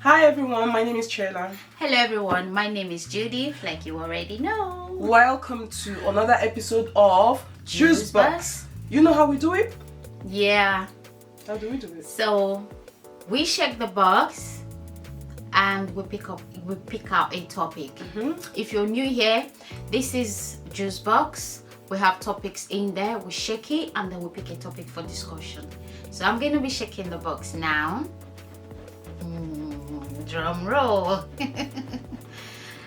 Hi everyone, my name is Chela. Hello everyone, my name is Judy, like you already know. Welcome to another episode of JOOS Box. You know how we do it? Yeah. How do we do it? So we check the box and we pick out a topic. If you're new here, this is JOOS Box. We have topics in there, we shake it and then we pick a topic for discussion. So I'm going to be shaking the box now. Drum roll. You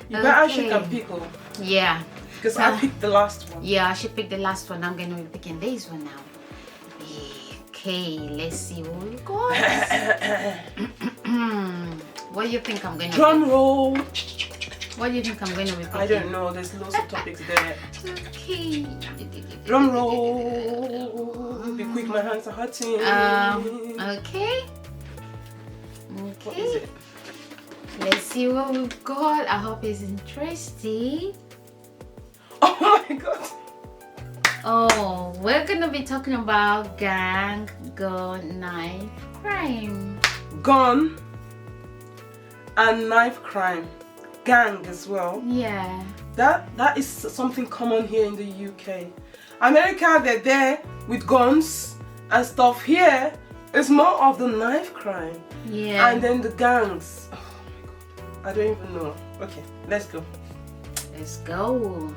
better shake and pickle. Yeah. Because I picked the last one. Yeah, I should pick the last one. I'm going to be picking this one now. Okay, let's see what we got. What do you think I'm going to Drum roll. What do you think I'm going to be picking? I don't know. There's lots of topics there. Okay. Drum roll. Be quick, my hands are hurting. Okay. What is it? Let's see what we've got. I hope it's interesting. Oh my god. Oh, we're gonna be talking about gang, gun, knife, crime. Gun and knife crime. Gang as well. Yeah. That is something common here in the UK. America, they're there with guns and stuff. Here, it's more of the knife crime. Yeah. And then the gangs. Oh my god. I don't even know. Okay, let's go. Let's go.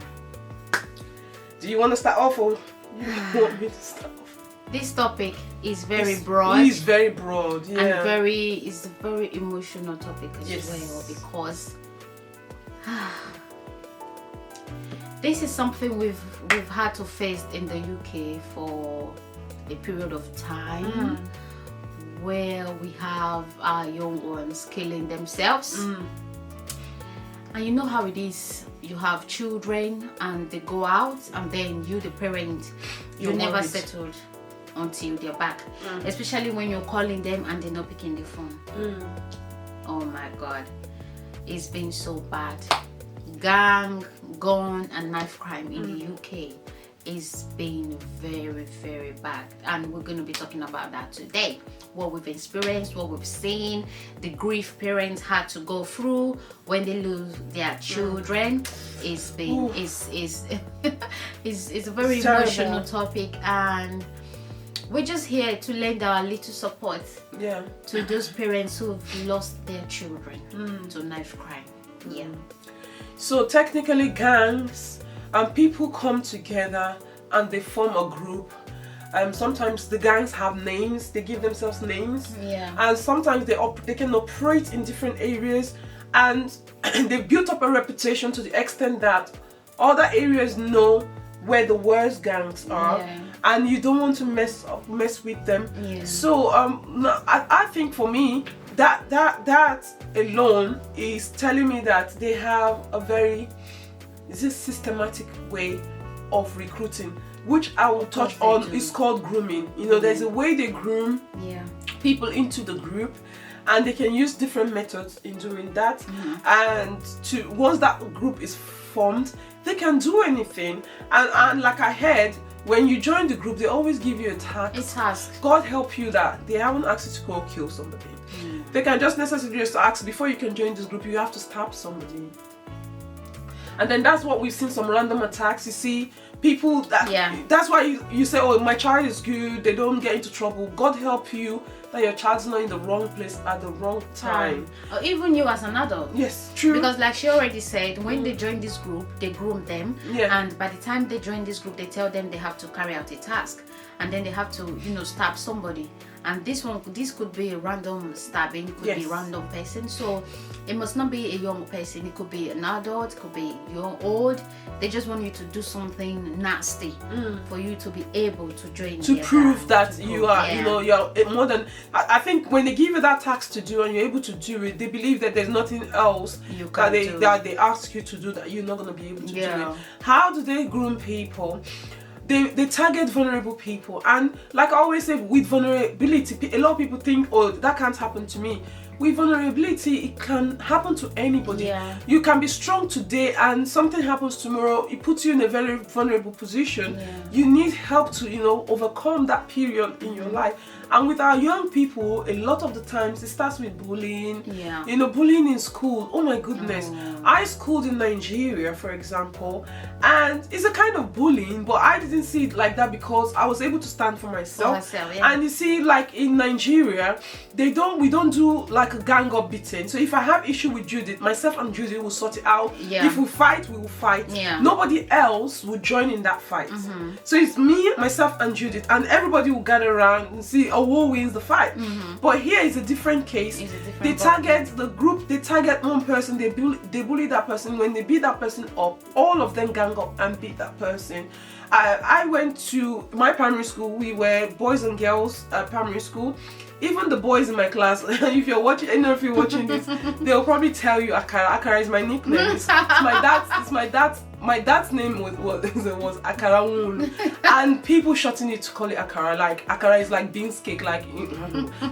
Do you want to start off or you want me to start off? This topic is very broad. It is very broad, yeah. And it's a very emotional topic as well, because this is something we've had to face in the UK for a period of time, where we have our young ones killing themselves. And you know how it is. You have children and they go out, and then you, the parent, you're never settled until they're back. Especially when you're calling them and they're not picking the phone. Oh my god, it's been so bad. Gang, gun and knife crime in the UK is being very, very bad, and we're going to be talking about that today. What we've experienced, what we've seen, the grief parents had to go through when they lose their children. It's been is a very emotional topic, and we're just here to lend our little support to those parents who've lost their children to knife crime. So technically, gangs and people come together and they form a group. Sometimes the gangs have names, they give themselves names, and sometimes they can operate in different areas, and they've built up a reputation to the extent that other areas know where the worst gangs are, and you don't want to mess with them. So I think for me that alone is telling me that they have a very systematic way of recruiting, which I will touch on. Is called grooming. You know, there's a way they groom people into the group, and they can use different methods in doing that. And once that group is formed, they can do anything. And like I heard, when you join the group, they always give you a task. God help you that they haven't asked you to go kill somebody. They can just necessarily just ask, before you can join this group, you have to stab somebody. And then that's what we've seen, some random attacks. You see people that's why you say, oh, my child is good, they don't get into trouble. God help you that your child's not in the wrong place at the wrong time. Or even you as an adult. Yes, true. Because like she already said, when they join this group, they groom them, and by the time they join this group, they tell them they have to carry out a task, and then they have to, stab somebody. And this could be a random stabbing, could be a random person. So it must not be a young person, it could be an adult, it could be young, old. They just want you to do something nasty for you to be able to join. To prove that you are, you're more than. I think when they give you that task to do and you're able to do it, they believe that there's nothing else that they ask you to do that you're not going to be able to do it. How do they groom people? They target vulnerable people, and like I always say, with vulnerability, a lot of people think, oh, that can't happen to me. With vulnerability, it can happen to anybody. You can be strong today and something happens tomorrow, it puts you in a very vulnerable position. You need help to overcome that period in your life, And with our young people, a lot of the times it starts with bullying. Yeah. You know, bullying in school. Oh my goodness. I schooled in Nigeria, for example, and it's a kind of bullying, but I didn't see it like that because I was able to stand for myself. Yeah. And you see, like in Nigeria, we don't do like a gang up beating. So if I have issue with Judith, myself and Judith will sort it out. Yeah. If we fight, we will fight. Yeah. Nobody else will join in that fight. So it's me, myself, and Judith, and everybody will gather around and see who wins the fight. But here is a different case. They target the group. They target one person. They bully that person. When they beat that person up, all of them gang up and beat that person. I went to my primary school. We were boys and girls primary school. Even the boys in my class, if you're watching, I don't know if you're watching this, they'll probably tell you Akara. Akara is my nickname. It's my dad's name was Akara Woon. And people shorten it to call it Akara. Like Akara is like beans cake, like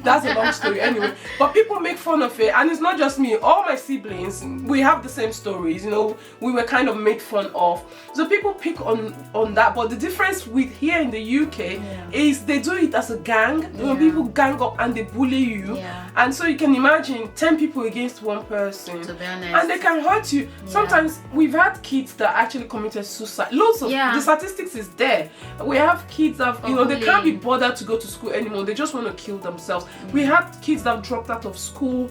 that's a long story anyway. But people make fun of it, and it's not just me. All my siblings, we have the same stories, you know, we were kind of made fun of. So people pick on that. But the difference with here in the UK is they do it as a gang. When people gang up and they bully you. And so you can imagine 10 people against one person. To be honest. And they can hurt you. Sometimes we've had kids that actually committed suicide. Loads of the statistics is there. We have kids that they can't be bothered to go to school anymore. They just want to kill themselves. We had kids that dropped out of school,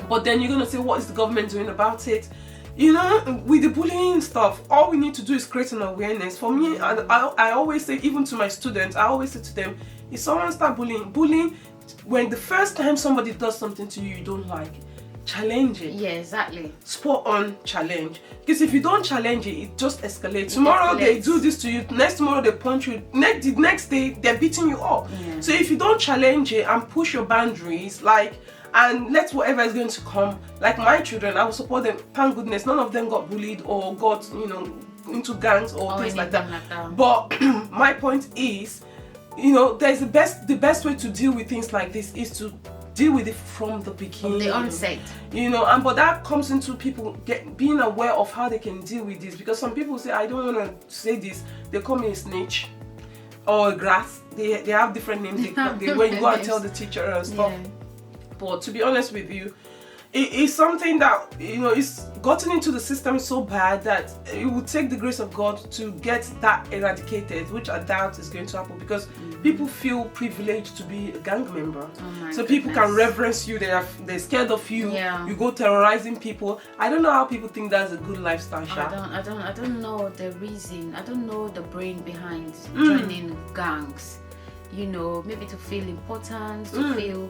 but then you're gonna say, what is the government doing about it? You know, with the bullying stuff, all we need to do is create an awareness. For me, and I always say, even to my students, I always say to them, if someone starts bullying, when the first time somebody does something to you don't like, challenge it. Yeah, exactly. Spot on challenge. Because if you don't challenge it, it just escalates. Tomorrow they do this to you, next tomorrow they punch you, the next day they're beating you up. So if you don't challenge it and push your boundaries, and let whatever is going to come, like my children, I will support them. Thank goodness none of them got bullied or got into gangs or things like that. But my point is, there's the best way to deal with things like this is to deal with it from the beginning, from the onset. But that comes into people being aware of how they can deal with this, because some people say, I don't want to say this, they call me a snitch or a grass. They have different names when you go and tell the teacher and stuff. But to be honest with you, it is something that it's gotten into the system so bad that it would take the grace of God to get that eradicated, which I doubt is going to happen, because people feel privileged to be a gang member. So people can reverence you. They're scared of you. You go terrorizing people. I don't know how people think that's a good lifestyle. I don't know the reason. I don't know the brain behind joining gangs. Maybe to feel important, to feel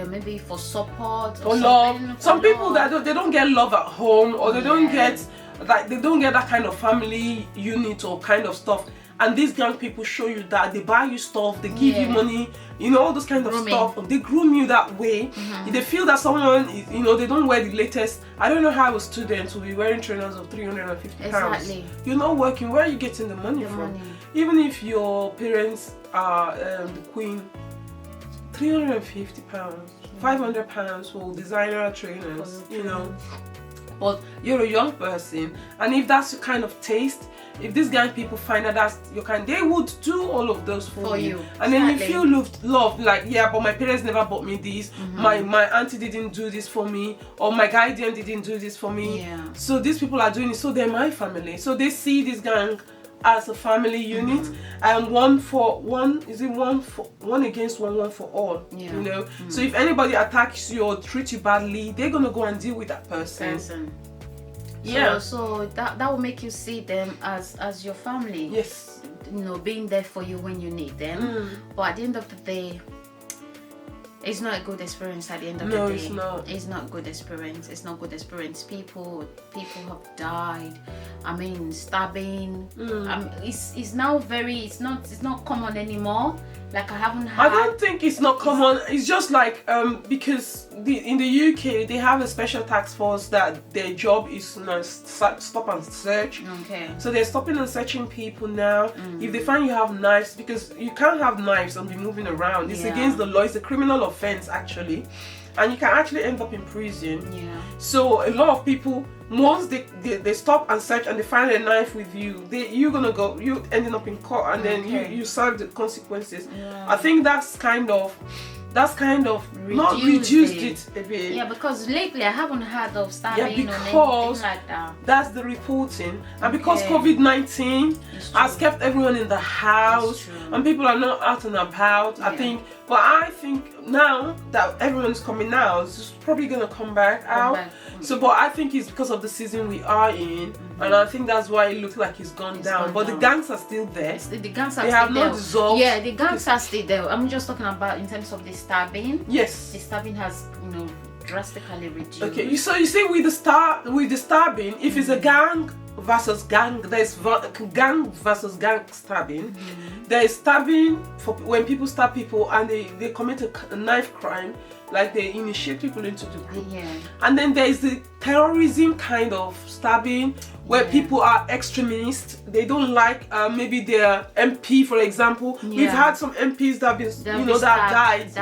maybe for support or love. Some people that they don't get love at home, or they don't get that kind of family unit or kind of stuff. And these young people show you that. They buy you stuff, they give you money, all those kind of stuff. They groom you that way. If they feel that someone is, they don't wear the latest. I don't know how a student will be wearing trainers of 350 pounds. Exactly. You're not working. Where are you getting the money from? Even if your parents are the queen, 350 pounds, 500 pounds for designer trainers, But you're a young person, and if that's your kind of taste, if these young people find out that's your kind, they would do all of those for you. And then you feel loved, like, but my parents never bought me this, my auntie didn't do this for me, or my guardian didn't do this for me. So these people are doing it, so they're my family. So they see this gang as a family unit, and one against one for all. So if anybody attacks you or treats you badly, they're gonna go and deal with that person. So that will make you see them as your family. Yes. Being there for you when you need them. But at the end of the day, it's not a good experience. At the end of the day, it's not. It's not good experience. It's not good experience. People have died. I mean, stabbing. It's now it's not common anymore. Like I don't think it's not common. It's just like because in the UK they have a special task force that their job is to stop and search. So they're stopping and searching people now. If they find you have knives, because you can't have knives and be moving around. It's against the law. It's a criminal offense actually. and you can actually end up in prison. Yeah. So a lot of people, once they stop and search and they find a knife with you, you ending up in court, and then you serve the consequences. Yeah. I think that's kind of not reduced it a bit. Yeah, because lately I haven't heard of stabbing or anything like that. That's the reporting, and because COVID-19 has kept everyone in the house and people are not out and about. I think now that everyone's coming out, it's probably gonna come back out. So, but I think it's because of the season we are in, and I think that's why it looks like it's gone down. But the gangs are still there. The gangs are they have not dissolved. Yeah, the gangs are still there. I'm just talking about in terms of the stabbing. Yes. The stabbing has, drastically reduced. Okay, so you see with the stabbing, if it's a gang versus gang, there's gang versus gang stabbing. There is stabbing for when people stab people and they commit a knife crime, like they initiate people into the group. And then there is the terrorism kind of stabbing where people are extremists. They don't like maybe their MP, for example. We've had some MPs that have been that died.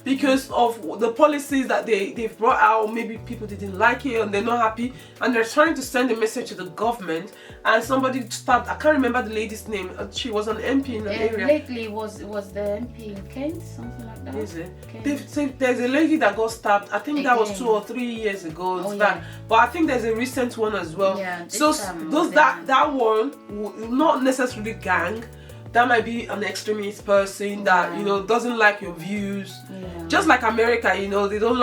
Because of the policies that they've brought out. Maybe people didn't like it and they're not happy, and they're trying to send a message to the government, and somebody stabbed, I can't remember the lady's name, she was an MP in the area. Lately it was the MP in Kent, something like that. Is it? They've said there's a lady that got stabbed, I think that was 2 or 3 years ago. But I think there's a recent one as well. So that one, not necessarily gang, that might be an extremist person that doesn't like your views. Just like America, you don't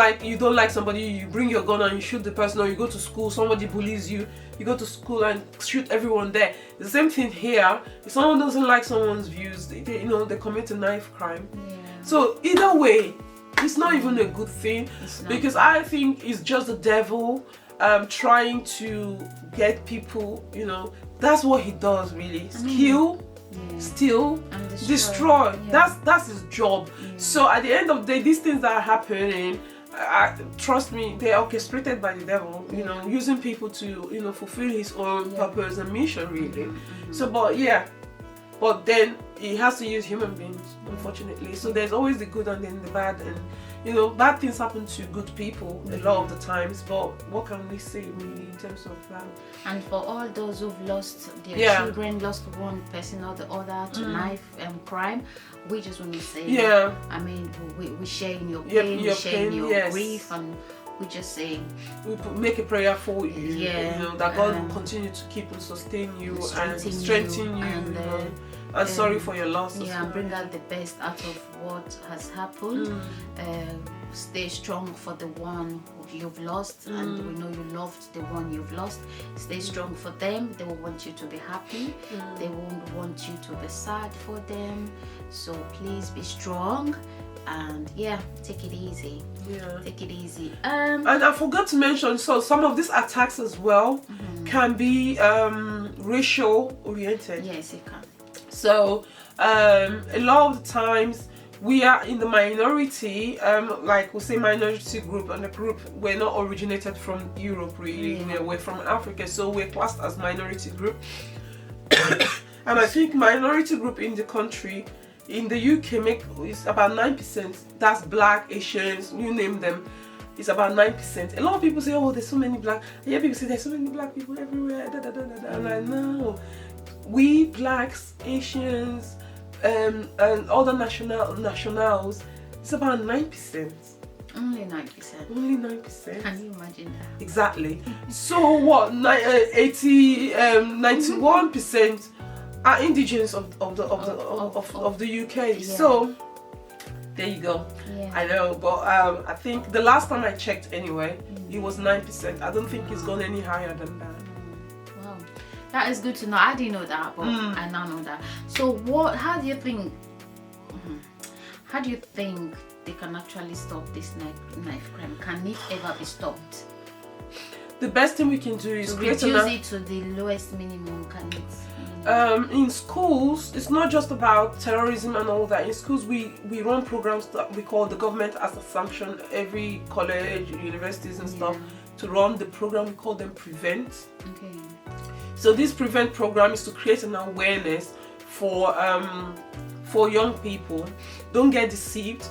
like somebody, you bring your gun and you shoot the person, or you go to school, somebody bullies you, you go to school and shoot everyone there. The same thing here. If someone doesn't like someone's views, they commit a knife crime. So either way, it's not even a good thing, because I think it's just the devil trying to get people, that's what he does really. Kill, steal, and destroy. That's his job. So at the end of the day, these things that are happening, trust me, they're orchestrated by the devil, using people to fulfill his own purpose and mission really. So but then he has to use human beings, unfortunately. So there's always the good and then the bad, and bad things happen to good people a lot of the times, but what can we say really in terms of that? And for all those who've lost their children, lost one person or the other to knife and crime, we just want to say, I mean, we share in your pain, we share in your grief, and we just say, we make a prayer for you, that God will continue to keep and sustain you and strengthen you, and sorry for your loss. And bring out the best out of what has happened. Stay strong for the one you've lost, and we know you loved the one you've lost. Stay strong for them. They will want you to be happy. They won't want you to be sad for them. So please be strong, and take it easy. Take it easy. And I forgot to mention, so some of these attacks as well can be racial oriented. Yes, it can. So a lot of the times we are in the minority, like we say minority group, and the group, we're not originated from Europe really, we're from Africa, so we're classed as minority group. And I think minority group in the country, in the UK, is about 9%. That's black, Asians, you name them. It's about 9%. A lot of people say, oh, there's so many black. I hear people say there's so many black people everywhere. I'm like, no. We blacks, Asians, and other nationals, it's about 9%. Only 9%. Only 9%. Can you imagine that? Exactly. So what? 91% are indigenous of the UK. So there you go. I know, but I think the last time I checked anyway, it was 9%. I don't think it's gone any higher than that. Wow, that is good to know. I didn't know that, but I now know that. So how do you think? How do you think they can actually stop this knife crime? Can it ever be stopped? The best thing we can do is reduce it to the lowest minimum. Can it? In schools, it's not just about terrorism and all that. In schools, we run programs that we call the government as a sanction, every college, universities and stuff, to run the program. We call them Prevent. Okay. So this Prevent program is to create an awareness for young people. Don't get deceived.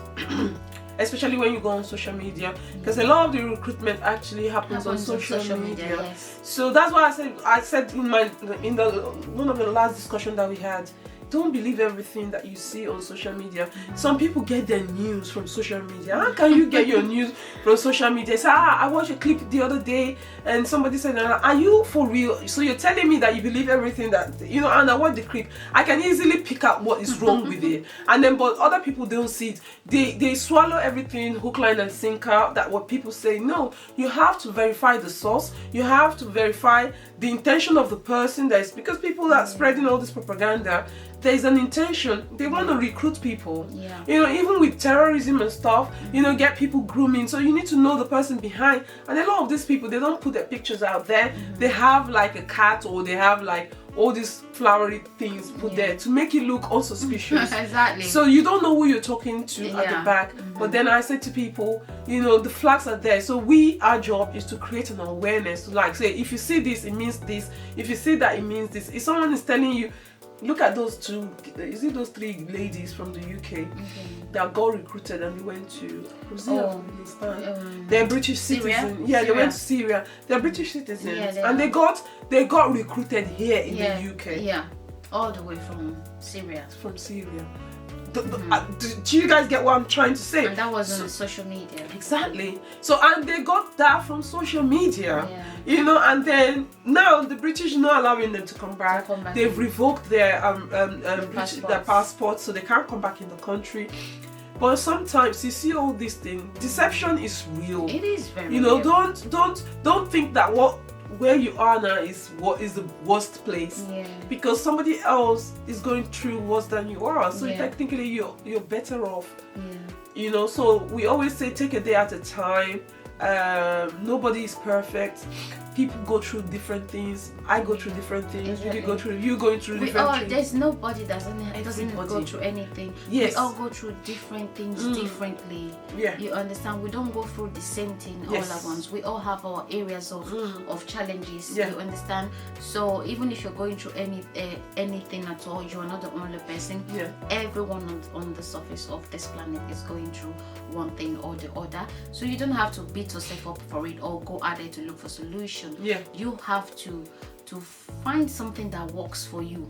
especially when you go on social media, because a lot of the recruitment actually happens on social media. Yes. So that's why I said in one of the last discussion that we had, don't believe everything that you see on social media. Some people get their news from social media. How can you get your news from social media? Say, I watched a clip the other day and somebody said, are you for real? So you're telling me that you believe everything that, and I watch the clip. I can easily pick out what is wrong with it. And then, but other people don't see it. They swallow everything, hook, line and sinker, that what people say. No, you have to verify the source. You have to verify the intention of the person. That is because people are spreading all this propaganda. There's an intention. They want to recruit people. Yeah. Even with terrorism and stuff, get people grooming. So you need to know the person behind. And a lot of these people, they don't put their pictures out there. They have like a cat, or they have like all these flowery things put there to make it look unsuspicious. Exactly. So you don't know who you're talking to at the back. But then I say to people, the flags are there. So our job is to create an awareness. Like say, if you see this, it means this. If you see that, it means this. If someone is telling you, look at those those 3 ladies from the UK that got recruited and they went to Afghanistan. They're British citizens. Yeah, Syria. They went to Syria. They're British citizens, and they got recruited here in the UK. Yeah, all the way from Syria. From Syria. Do you guys get what I'm trying to say? And that was on social media. Exactly. So, and they got that from social media. And then now the British not allowing them to come back. They've revoked their passports, so they can't come back in the country. But sometimes you see all these things. Deception is real. It is very real. Don't think that where you are now is what is the worst place, because somebody else is going through worse than you are. So technically you're better off. So we always say, take a day at a time. Nobody is perfect. People go through different things. I go through different things. You going through different things. There's nobody that doesn't go through anything. Yes. We all go through different things differently. Yeah. You understand? We don't go through the same thing all at once. We all have our areas of challenges. Yeah. You understand? So even if you're going through anything at all, you're not the only person. Yeah. Everyone on the surface of this planet is going through one thing or the other. So you don't have to beat yourself up for it or go out there to look for solutions. Yeah. You have to find something that works for you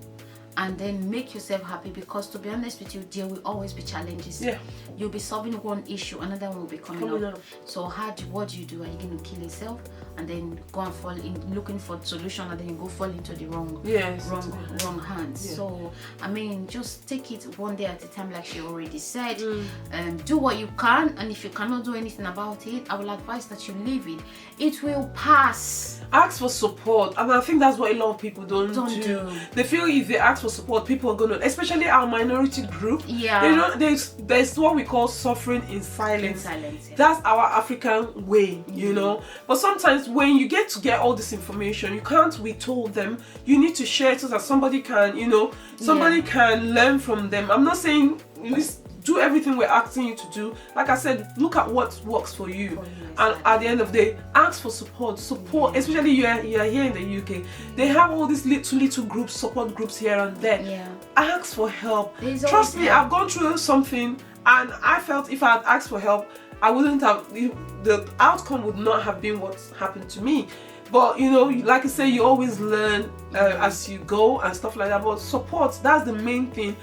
and then make yourself happy, because to be honest with you, there will always be challenges. Yeah. You'll be solving one issue, another one will be coming up. So what do you do? Are you going to kill yourself and then go and fall in looking for solution, and then you go fall into the wrong hands? Yeah. So I mean, just take it one day at a time, like she already said. Do what you can, and if you cannot do anything about it, I will advise that you leave it. It will pass. Ask for support, and I think that's what a lot of people don't do. They feel if they ask for support, people are gonna, especially our minority group. Yeah. There's what we call suffering in silence. That's our African way, But sometimes when you get all this information, you can't withhold them. You need to share it so that somebody can, can learn from them. I'm not saying do everything we're asking you to do. Like I said, look at what works for you. And at the end of the day, ask for support. Especially you are here in the UK. They have all these little groups, support groups here and there. Yeah. Ask for help. Trust me, I've gone through something, and I felt if I had asked for help, I wouldn't have, the outcome would not have been what happened to me. But like I say, you always learn as you go and stuff like that. But support, that's the main thing.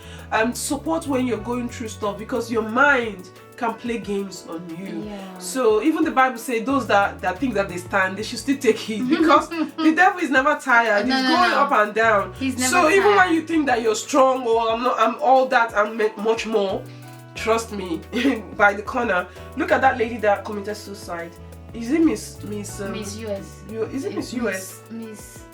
Support when you're going through stuff, because your mind can play games on you. Yeah. So even the Bible says those that think that they stand, they should still take it, because the devil is never tired. He's going up and down. He's never so tired. Even when you think that you're strong, or I'm all that and much more, trust me, by the corner, look at that lady that committed suicide. Is it Miss US? Is it Miss US? Miss.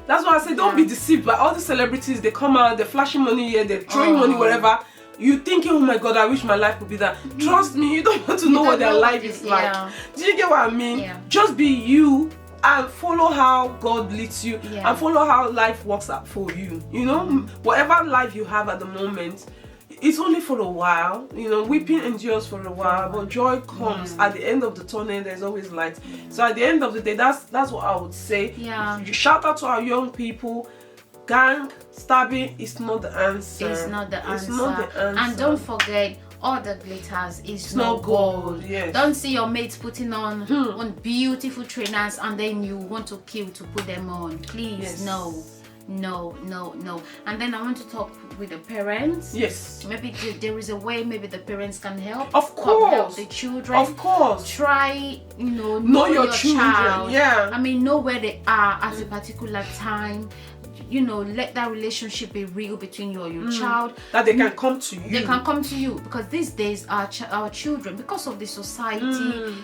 That's why I say don't be deceived by all the celebrities. They come out, they're flashing money here, they're throwing money wherever. You thinking, oh my God, I wish my life could be that. Trust me, you don't want to know what their life is like. Do you get what I mean? Yeah. Just be you and follow how God leads you, and follow how life works out for you. Whatever life you have at the moment, it's only for a while. Weeping endures for a while, but joy comes at the end of the tunnel. There's always light. So at the end of the day, that's what I would say. You shout out to our young people. Gang stabbing is not the answer. It's not the answer. It's not the answer. And don't forget, all that glitters is not not gold. yes. Don't see your mates putting on beautiful trainers and then you want to kill to put them on. Please, Yes. no. And then I want to talk with the parents. Yes. Maybe there is a way maybe the parents can help. Of course. Help the children. Of course. Try, know your children. child. Yeah. I mean, know where they are at a particular time. Let that relationship be real between you and your child. That they can come to you. They can come to you, because these days our children, because of the society,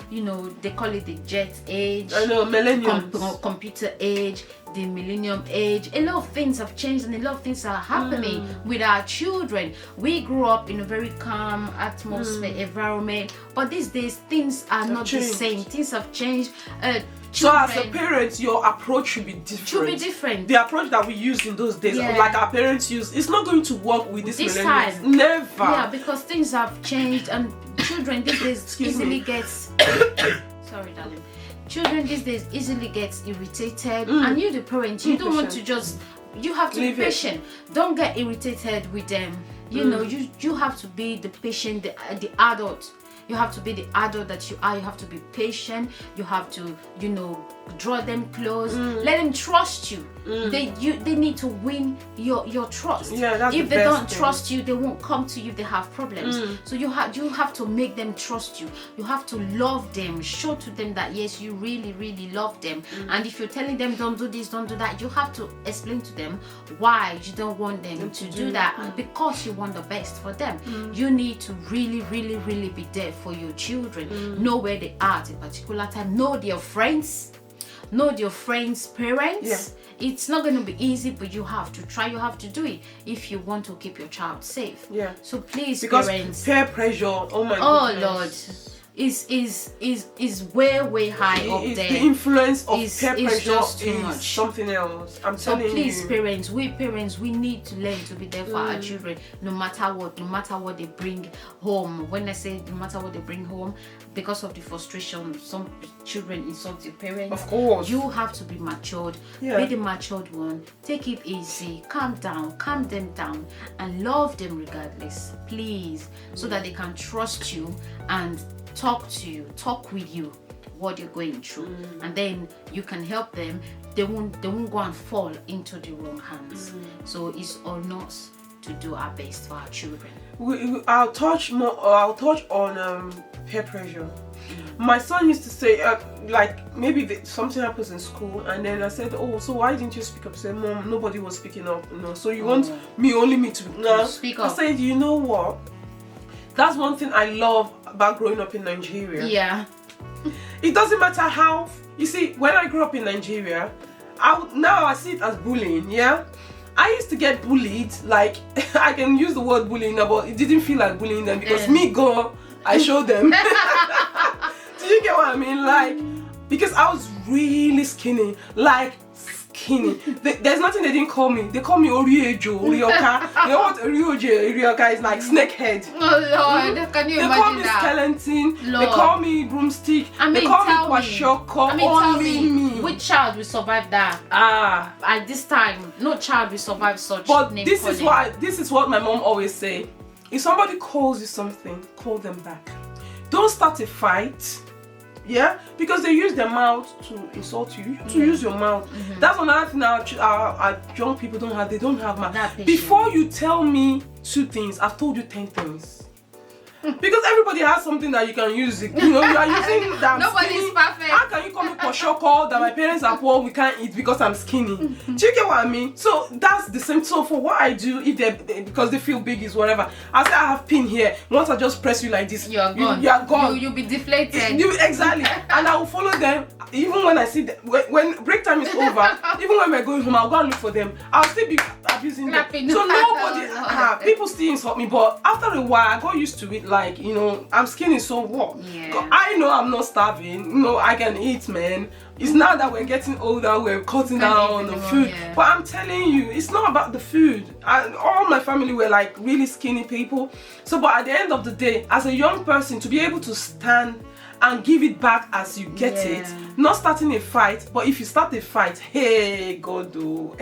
they call it the jet age. I know, millennials. Computer age, the millennium age. A lot of things have changed and a lot of things are happening with our children. We grew up in a very calm atmosphere, environment, but these days things are not changed. the same. Things have changed. So as a parent, your approach should be different. The approach that we used in those days, like our parents used, it's not going to work with this millennials. time. Never. Yeah, because things have changed and children these days easily gets sorry darling. Children these days easily gets irritated, and you the parent, you don't want to just, you have to be patient. Don't get irritated with them. You have to be the patient, the adult. You have to be the adult that you are. You have to be patient. You have to, draw them close. Let them trust you. They need to win your trust. Yeah, that's if the they best don't thing. trust you, they won't come to you if they have problems. So you have to make them trust you. You have to love them. Show to them that yes, you really, really love them. And if you're telling them don't do this, don't do that, you have to explain to them why you don't want them to do that, because you want the best for them. You need to really, really, really be there for your children. Know where they are at a particular time. Know their friends. Know your friends' parents. Yeah. It's not going to be easy, but you have to try. You have to do it if you want to keep your child safe. Yeah. So please, Because parents. peer pressure. Oh my Lord, goodness. is way high up there. The influence of peer pressure just too is much. something else. I'm So telling please, you. parents, we need to learn to be there for our children, no matter what they bring home. When I say no matter what they bring home, because of the frustration, some children insult their parents. Of course. You have to be matured. Yeah. Be the matured one. Take it easy. Calm them down, and love them regardless, please, so that they can trust you and talk with you what you're going through, and then you can help them. They won't go and fall into the wrong hands. So it's on us to do our best for our children. I'll touch on peer pressure. My son used to say, maybe something happens in school, and then I said, oh, so why didn't you speak up? He said, Mom, nobody was speaking up. So you want me to speak up? I said, you know what? That's one thing I love about growing up in Nigeria. Yeah. It doesn't matter how. You see, when I grew up in Nigeria, now I see it as bullying. Yeah. I used to get bullied, like I can use the word bullying now, but it didn't feel like bullying them because I showed them. Do you get what I mean? Like, because I was really skinny, There's nothing they didn't call me. They call me Oriejo, Orioka. You know what Orioka is like? Snakehead. Oh Lord, can you They imagine call me that? skeleton. Lord. They call me broomstick. They call me kwashoko. Tell Only me. which child will survive that? At this time, no child will survive such. But name this calling. this is what my mom always say. If somebody calls you something, call them back. Don't start a fight. Yeah, because they use their mouth to insult you. To use your mouth. That's another thing our young people don't have. They don't have mouth. Before you tell me 2 things, I've told you 10 things. Because everybody has something that you can use. You are using that. Nobody's perfect. How can you call me koshoko that my parents are poor, we can't eat because I'm skinny? Do you get what I mean? So that's the same. So for what I do, if they because they feel big is whatever. I say I have pin here. Once I just press you like this, you're gone. You're gone. You'll be deflated. Exactly. And I will follow them. Even when I see them, when break time is over, even when we're going home, I'll go and look for them. I'll still be abusing them. So nobody, people still insult me, but after a while, I got used to it. Like, I'm skinny, so what? Yeah. I know I'm not starving. I can eat, man. It's now that we're getting older, we're cutting down on the food. Yeah. But I'm telling you, it's not about the food. All my family were like really skinny people. So, but at the end of the day, as a young person, to be able to stand and give it back as you get it. Not starting a fight, but if you start a fight, hey, God, oh,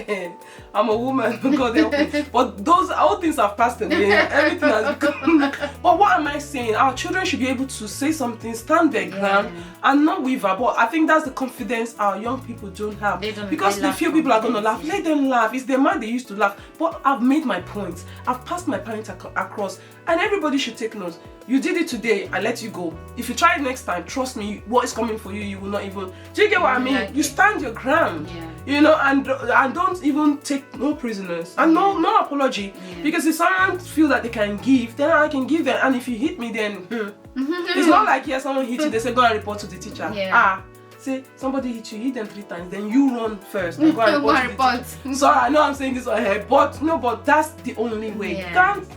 I'm a woman, God help me. But those all things have passed away. Everything has become. But what am I saying? Our children should be able to say something, stand their ground, and not waver. But I think that's the confidence our young people don't have. Because they feel people are going to laugh. Let them laugh. It's their mind they used to laugh. But I've made my point. I've passed my point across. And everybody should take note. You did it today, I let you go. If you try it next time, trust me, what is coming for you, you will not even. Do you get what I mean? You stand your ground, you know, and don't even take no prisoners and no apology. Because if someone feels that they can give, then I can give them. And if you hit me, then it's not like someone hit you, they say go and report to the teacher. Say somebody hit you, hit them 3 times, then you run first and go and report to the teacher. Sorry, I know I'm saying this on here, but no, but that's the only way.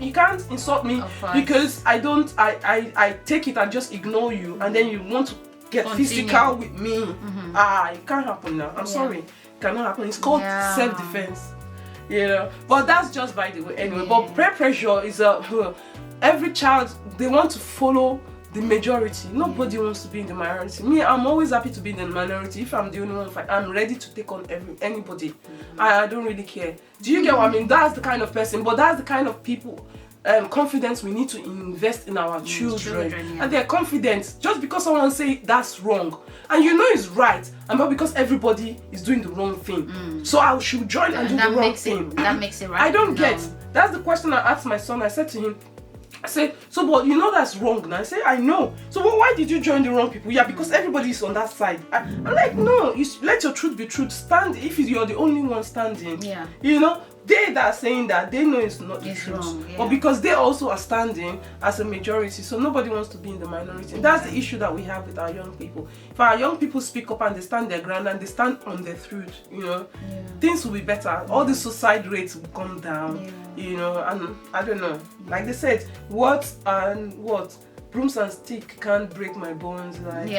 You can't insult me because I take it and just ignore you, and then you want to get physical with me. It can't happen now. I'm sorry, it cannot happen. It's called self-defense, you know. But that's just by the way anyway. But peer pressure is every child, they want to follow the majority. Nobody wants to be in the minority. Me, I'm always happy to be in the minority. If I'm the only one fight, I'm ready to take on anybody. I don't really care. Do you get what I mean? That's the kind of person, but that's the kind of people, confidence we need to invest in our children. And they're confident just because someone say that's wrong, and you know it's right, and not because everybody is doing the wrong thing. So I should join and do the wrong thing. That makes it right. I don't get. That's the question I asked my son. I said to him, I said, so but you know that's wrong now. I said, I know. So well, why did you join the wrong people? Yeah, because everybody is on that side. I'm like, no, you let your truth be truth. Stand if you're the only one standing. You know, they that are saying that, they know it's not the truth. Wrong, but because they also are standing as a majority, so nobody wants to be in the minority. That's the issue that we have with our young people. If our young people speak up and they stand their ground and they stand on their truth, you know, things will be better. All the suicide rates will come down. You know, and I don't know, like they said, what brooms and stick can't break my bones, like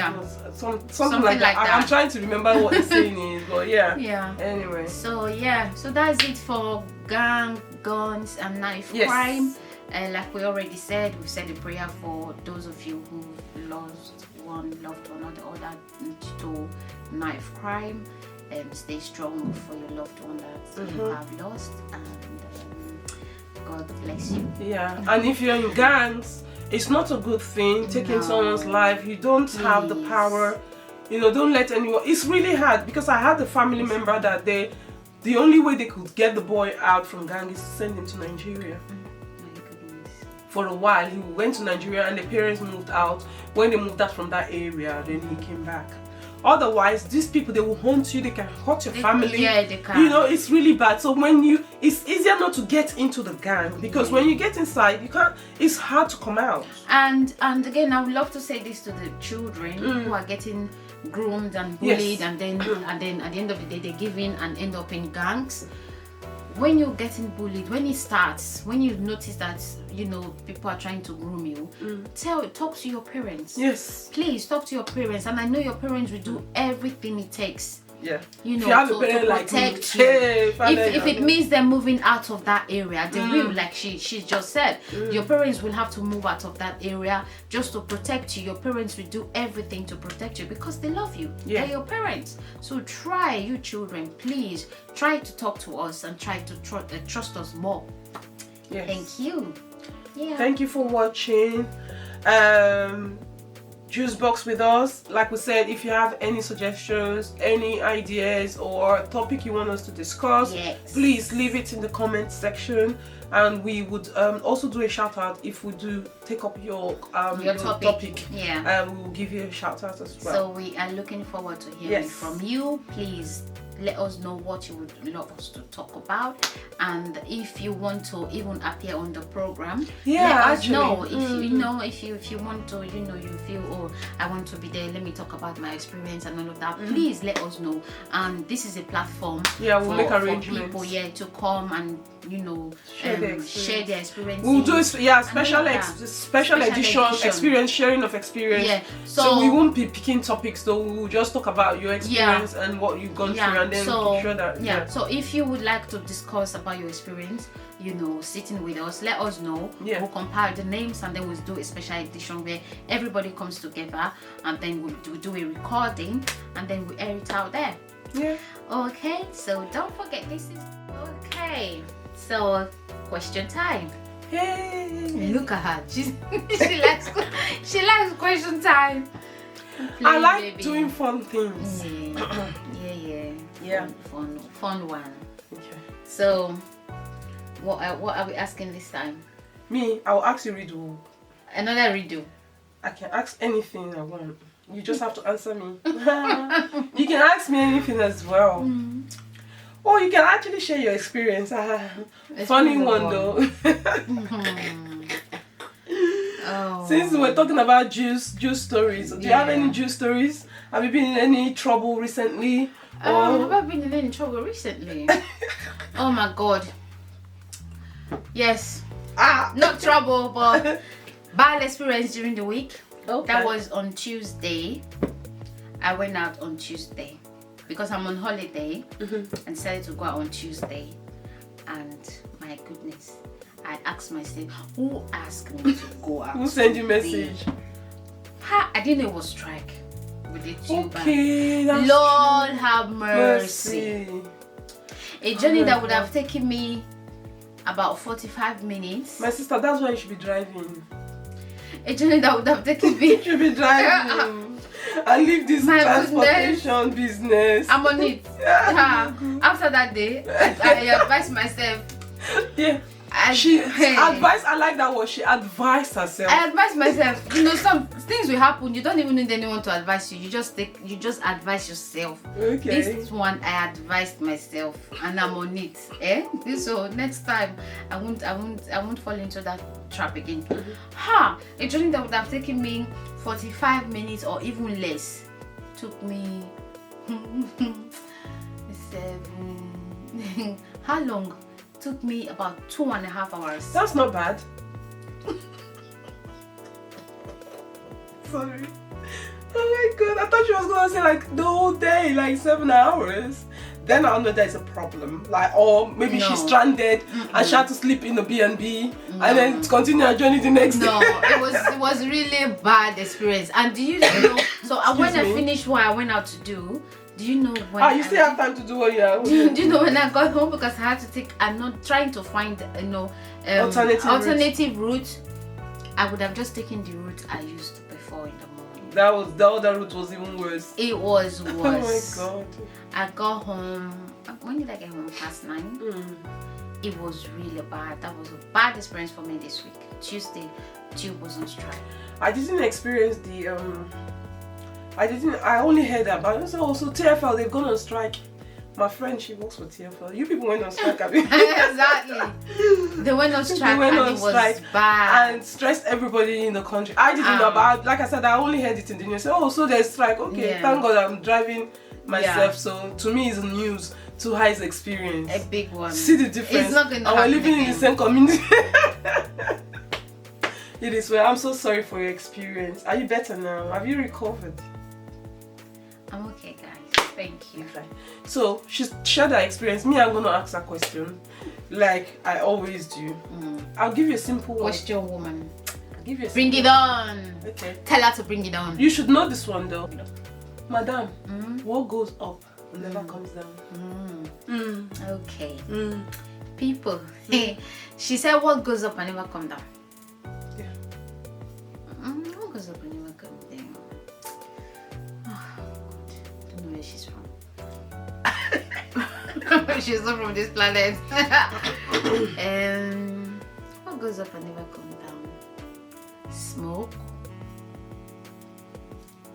something like that. I'm trying to remember what the saying is, but anyway, so that's it for gang, guns and knife crime. Like we already said, we said a prayer for those of you who lost one loved one or the other to knife crime. Stay strong for your loved one that you have lost, and God bless you. And if you're in gangs, it's not a good thing taking someone's life. You don't have the power, you know. Don't let anyone. It's really hard because I had a family member that the only way they could get the boy out from gang is to send him to Nigeria. For a while he went to Nigeria and the parents moved out. When they moved out from that area, then he came back. Otherwise, these people, they will haunt you, they can hurt your family. They can. You know, it's really bad. So it's easier not to get into the gang, because when you get inside, you can't, it's hard to come out. And again, I would love to say this to the children who are getting groomed and bullied, and then at the end of the day, they give in and end up in gangs. When you're getting bullied, when it starts, when you notice that, you know, people are trying to groom you, talk to your parents. Yes. Please talk to your parents, and I know your parents will do everything it takes. You know, if you have to a parent protect like you. if If it means them moving out of that area, they will, like she just said. Your parents will have to move out of that area just to protect you. Your parents will do everything to protect you because they love you. They're your parents. So try, you children, please try to talk to us and try to trust us more. Thank you. Thank you for watching. Juice box with us. Like we said, if you have any suggestions, any ideas, or topic you want us to discuss, please leave it in the comment section, and we would also do a shout out if we do take up your topic. We will give you a shout out as well. So we are looking forward to hearing from you. Please let us know what you would love us to talk about, and if you want to even appear on the program, let us know. If you know, if you want to, you know, you feel, oh, I want to be there, let me talk about my experience and all of that, please let us know. And this is a platform we'll make for arrangements people to come and share their experience. We'll do it, special edition experience, sharing of experience. Yeah. So we won't be picking topics though. We'll just talk about your experience and what you've gone through, and then we'll keep sure that. So if you would like to discuss about your experience, sitting with us, let us know. We'll compile the names, and then we'll do a special edition where everybody comes together, and then we'll do a recording, and then we'll air it out there. Yeah. Okay, so don't forget, this is okay. So question time. Hey, look at her. She likes question time. I like doing fun things. Yeah. Fun one. Okay. So, what are we asking this time? Me, I'll ask you riddle. Another riddle. I can ask anything I want. You just have to answer me. You can ask me anything as well. Or you can actually share your experience. Funny one though. Since we're talking about JOOS stories, do you have any JOOS stories? Have you been in any trouble recently? Have I been in any trouble recently? Oh my god. Yes. Not trouble, but bad experience during the week. Okay. That was on Tuesday. I went out on Tuesday because I'm on holiday and decided to go out on Tuesday. And my goodness, I asked myself, who asked me to go out? Who sent you message? I didn't know it was strike with the tube. Okay, that's Lord have mercy. A journey that would have taken me about 45 minutes. My sister, that's why you should be driving. A journey that would have taken me. You should be driving. And leave this transportation business. I'm on it. After that day, I advised myself. Yeah. She advised. I like that word. She advised herself. I advised myself. Some things will happen. You don't even need anyone to advise you. You just advise yourself. Okay. This one I advised myself, and I'm on it. So next time I won't fall into that trap again. A journey that would have taken me 45 minutes or even less took me 7. How long? Took me about 2.5 hours. That's not bad. Sorry. Oh my god, I thought she was gonna say like the whole day, like 7 hours. Then I know there's a problem, like, or maybe she's stranded and she had to sleep in the B&B and then continue her journey the next day. No, it was really a bad experience. And do you know? So when I finished what I went out to do, do you know when? You still have time to do what you are. Do you know when I got home, because I had to take? I'm not trying to find alternative route. I would have just taken the route I used before in the morning. The other route was even worse. It was worse. Oh my god. I got home. When did I get home? Past 9. It was really bad. That was a bad experience for me this week. Tuesday, tube was on strike. I didn't experience the I only heard about it. So TFL, they've gone on strike. My friend, she works for TFL. You people went on strike, I mean. Exactly. They went on strike and it was bad. And stressed everybody in the country. I didn't know about, like I said, I only heard it in the news. So there's strike. Okay, thank God I'm driving myself. So to me, it's news. To her, it's experience. A big one. See the difference. It's not going to happen. We're living again. in the same community. It is well. I'm so sorry for your experience. Are you better now? Have you recovered? I'm okay, guys. Thank you. Okay. So she's shared her experience. Me, I'm going to ask her question, like I always do. I'll give you a simple one. Question, woman. I'll give you a bring it on. Okay. Tell her to bring it on. You should know this one though, madam. What goes up never comes down. Okay. People. She said, "What goes up and never come down." Yeah. What goes up and never come down? Don't know where she's from. She's not from this planet. What goes up and never come down? Smoke.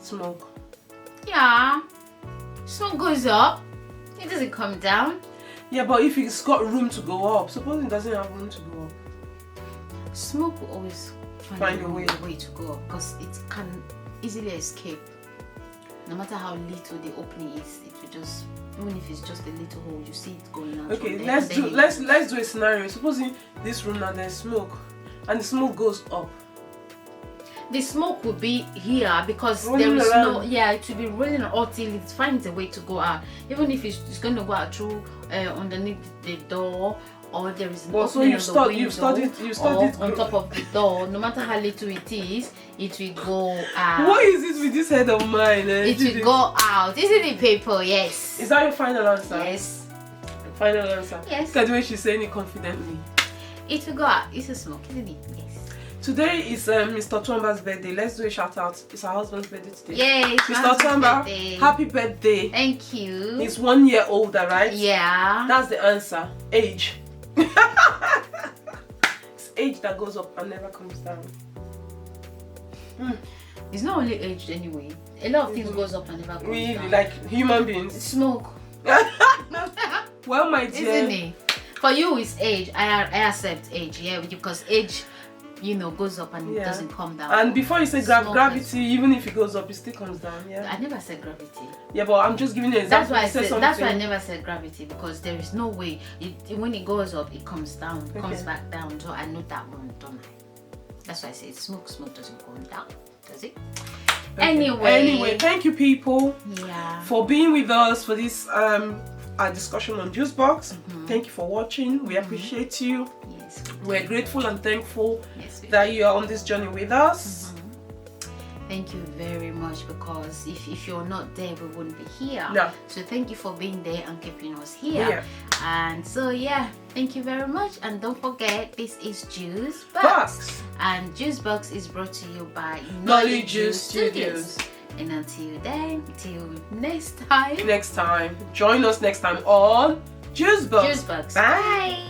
Smoke. Yeah. Smoke goes up. It doesn't come down. Yeah, but if it's got room to go up, suppose it doesn't have room to go up. Smoke will always find a way to go up because it can easily escape. No matter how little the opening is, it will just Even if it's just a little hole, you see it going out. Okay, from there, and then let's do a scenario. Supposing this room now there's smoke, and the smoke goes up. the smoke will be here because Rolling there is around. no, yeah, it will be rolling until it finds a way to go out. Even if it's going to go out through underneath the door, or there is an opening of the window, you've studied or on top of the door. No matter how little it is, it will go out. What is it with this head of mine? It will go out. Isn't it paper? Yes. Is that your final answer? Yes. Final answer. Yes. Look at the way she's saying it confidently. It will go out. It's a smoke, isn't it? Yes. Today is Mr. Twamba's birthday. Let's do a shout out. It's her husband's birthday today. Yay, it's Mr. Twamba, birthday. happy birthday. Thank you. He's 1 year older, right? Yeah. That's the answer. Age. It's age that goes up and never comes down. It's not only aged anyway. A lot of things goes up and never comes Really, down. like human beings. Smoke. Well, my dear. Isn't it? For you, it's age. I accept age, yeah, because age, you know, goes up and it doesn't come down. And before you say Smoke gravity, even if it goes up, it still comes down. Yeah. I never said gravity. Yeah, but I'm just giving you an That's example. why I You said. said That's why I something. never said gravity, because there is no way. When it goes up, it comes down, comes Okay. back down. So I know that one, don't I? That's why I say smoke. Smoke doesn't go down, does it? Okay. Anyway, Thank you, people, yeah, for being with us for this our discussion on Juice Box. Thank you for watching. We appreciate you. yes, We're grateful and thankful yes. that you are on this journey with us. Thank you very much, because if you're not there, we wouldn't be here. Yeah. So thank you for being there and keeping us here. Yeah. And so yeah, thank you very much. And don't forget, this is Juice Box. Box. And Juice Box is brought to you by Knowledge Juice Studios. And until then, till next time. Next time, join us next time on Juice Box. Juice Box. Bye. Bye.